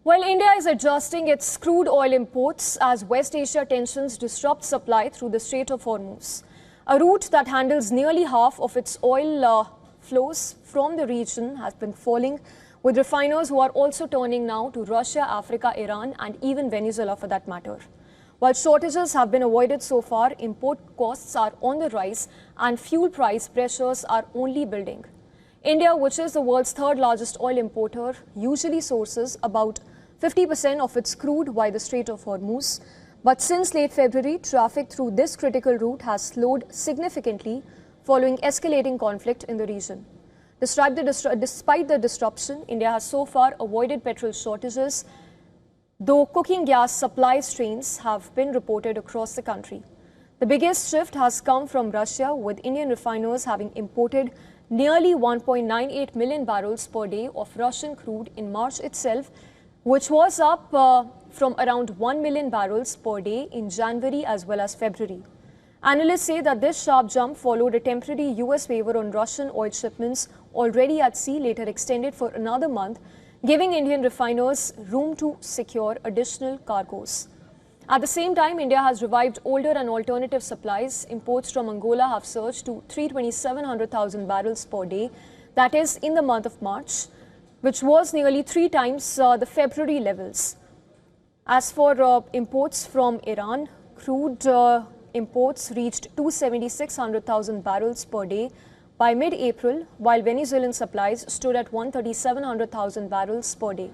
While India is adjusting its crude oil imports as West Asia tensions disrupt supply through the Strait of Hormuz, a route that handles nearly half of its oil flows from the region has been falling, with refiners who are also turning now to Russia, Africa, Iran, and even Venezuela for that matter. While shortages have been avoided so far, import costs are on the rise and fuel price pressures are only building. India, which is the world's third largest oil importer, usually sources about 50% of its crude via the Strait of Hormuz. But since late February, traffic through this critical route has slowed significantly following escalating conflict in the region. Despite the disruption, India has so far avoided petrol shortages, though cooking gas supply strains have been reported across the country. The biggest shift has come from Russia, with Indian refiners having imported nearly 1.98 million barrels per day of Russian crude in March itself, which was up from around 1 million barrels per day in January as well as February. Analysts say that this sharp jump followed a temporary US waiver on Russian oil shipments already at sea, later extended for another month, giving Indian refiners room to secure additional cargoes. At the same time, India has revived older and alternative supplies. Imports from Angola have surged to 327,000 barrels per day, that is in the month of March, which was nearly 3 times the February levels. As for imports from Iran, crude imports reached 276,000 barrels per day by mid-April, while Venezuelan supplies stood at 137,000 barrels per day.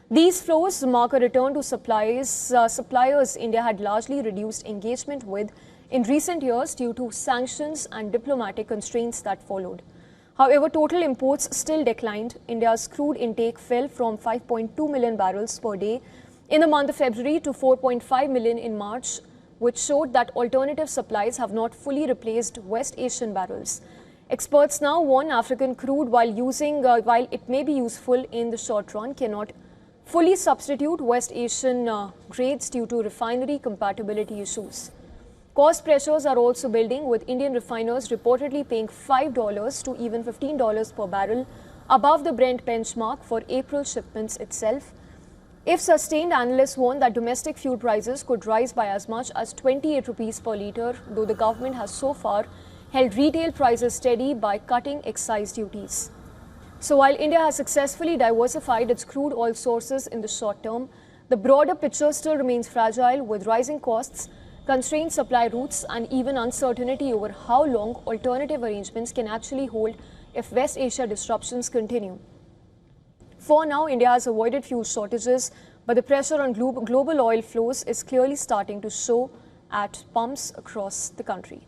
These flows mark a return to suppliers India had largely reduced engagement with in recent years due to sanctions and diplomatic constraints that followed. However, total imports still declined. India's crude intake fell from 5.2 million barrels per day in the month of February to 4.5 million in March, which showed that alternative supplies have not fully replaced West Asian barrels. Experts now warn African crude, while it may be useful in the short run, cannot fully substitute West Asian grades due to refinery compatibility issues. Cost pressures are also building, with Indian refiners reportedly paying $5 to even $15 per barrel above the Brent benchmark for April shipments itself. If sustained, analysts warn that domestic fuel prices could rise by as much as 28 rupees per litre, though the government has so far held retail prices steady by cutting excise duties. So while India has successfully diversified its crude oil sources in the short term, the broader picture still remains fragile, with rising costs, constrained supply routes, and even uncertainty over how long alternative arrangements can actually hold if West Asia disruptions continue. For now, India has avoided fuel shortages, but the pressure on global oil flows is clearly starting to show at pumps across the country.